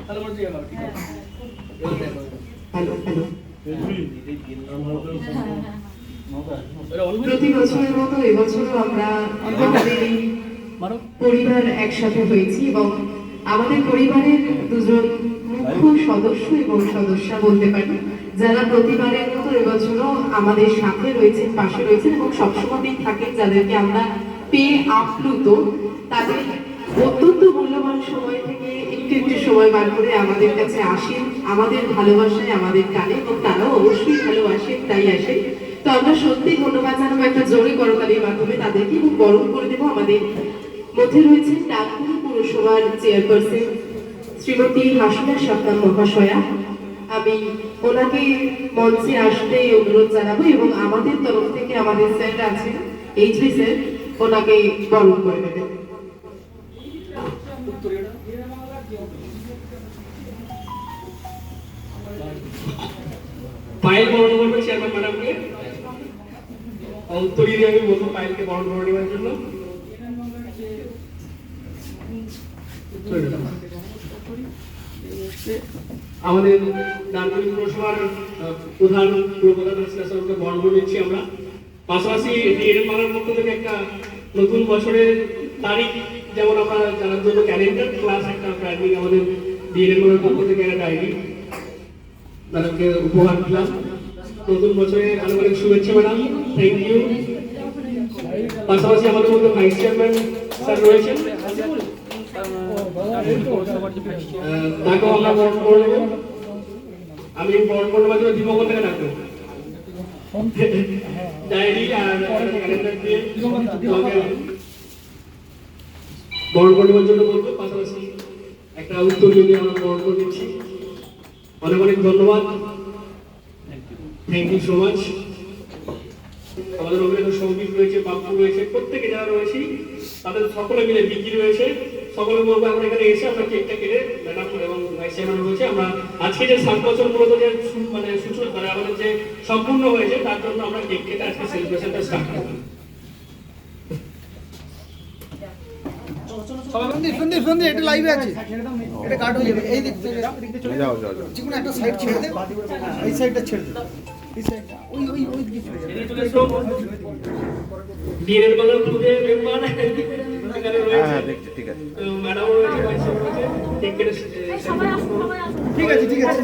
তাহলে বলছি কেন ঠিক আছে প্রতি বছরের মতো এবছরও আমরা আমাদের পরিবার একসাথে হয়েছি এবং আমাদের পরিবারের দুজন মুখ্য সদস্য এবং সদস্যা বলতে পারি যারা প্রতিবারের মতো এবছরও আমাদের সাথে রয়েছেন, পাশে রয়েছেন এবং সবসময় থাকেন, যাদেরকে আমরা পেয়ে আপ্লুত। তাদের অত্যন্ত মূল্যবান সময় থেকে একটু একটু সময় বার করে আমাদের কাছে আসেন, আমাদের ভালোবাসায় আমাদের টানে এবং তারাও অবশ্যই ভালোবাসেন, তাই আসেন। তো আমরা সত্যি ধন্যবাদ জানাবো একটা জোরে করতালির মাধ্যমে তাদেরকে এবং বরণ করে দেবো। আমাদের মধ্যে রয়েছেন ডানকুনি পৌরসভার চেয়ারপারসন শ্রীমতী হাসিনা সরকার মহাশয়া। আমি ওনাকে মঞ্চে আসতে অনুরোধ জানাবো এবং আমাদের তরফ থেকে আমাদের স্যার আছেন এইচবি স্যার, ওনাকে বরণ করে দেবেন। পায়েল বরণ করবে চেয়ারম্যান ম্যাডামকে। উত্তরীয় আমি বলবো পায়েলকে বরণ করে নেওয়ার জন্য। আমাদের ডানকুনি পৌরসভার প্রধান পুরপ্রধানকে বরণ করে নিচ্ছি আমরা। পাশাপাশি ডিএনএম বাংলার পক্ষ থেকে একটা নতুন বছরের তারিখ যেমন আমরা জানার জন্য ক্যালেন্ডার ক্লাস একটা প্ল্যানিং আমাদের ডিএনএম বাংলার পক্ষ থেকে একটা ডায়েরি ম্যাডামকে উপহার দিলাম। নতুন বছরে অনেক অনেক শুভেচ্ছা ম্যাডাম, থ্যাংক ইউ। পাশাপাশি আমাদের মধ্যে ভাইস চেয়ারম্যান স্যার রয়েছেন, তাকেও আমরা বরণ করে নেব। আমি বরণ করতে পারছি দীপক থেকে ডাকবো ডায়েরি আর ক্যালেন্ডার দিয়ে বরণ করবার জন্য বলবো। পাশাপাশি একটা উত্তর যদি আমরা বরণ করে দিচ্ছি। অনেক অনেক ধন্যবাদ, থ্যাংক ইউ সো মাচ। আমাদের অভিনেতা সৌমিক রয়েছে, বাপ্পু রয়েছে, প্রত্যেকে যারা রয়েছে তাদের সকলে মিলে বিক্রি রয়েছে। সকলে বলবো আমরা এখানে এসে আমরা কেকটা কেটে ম্যাডাম এবং ভাইস চেয়ারম্যান রয়েছে আমরা আজকে যে 7 বছর মূলত যে মানে সূচনা করে আমাদের যে সম্পূর্ণ হয়েছে তার জন্য আমরা কেক কেটে আজকে সেলিব্রেশনটা স্টার্ট করব। সন্ধে এটা লাইভে আছে, এটা কাট হয়ে যাবে। এই দিক থেকে যাও যেকোনো একটা সাইড ছেড়ে দে, এই সাইডটা ছেড়ে দে, এই সাইডটা ওই দিকে চলে যাবে। ডিএনএম বাংলার পুরো মেম্বার এখানে রয়েছে। হ্যাঁ দেখছি, ঠিক আছে। ম্যাডাম রয়েছে, ভাইস চেয়ারম্যান রয়েছে, কেক কেটে ঠিক আছে।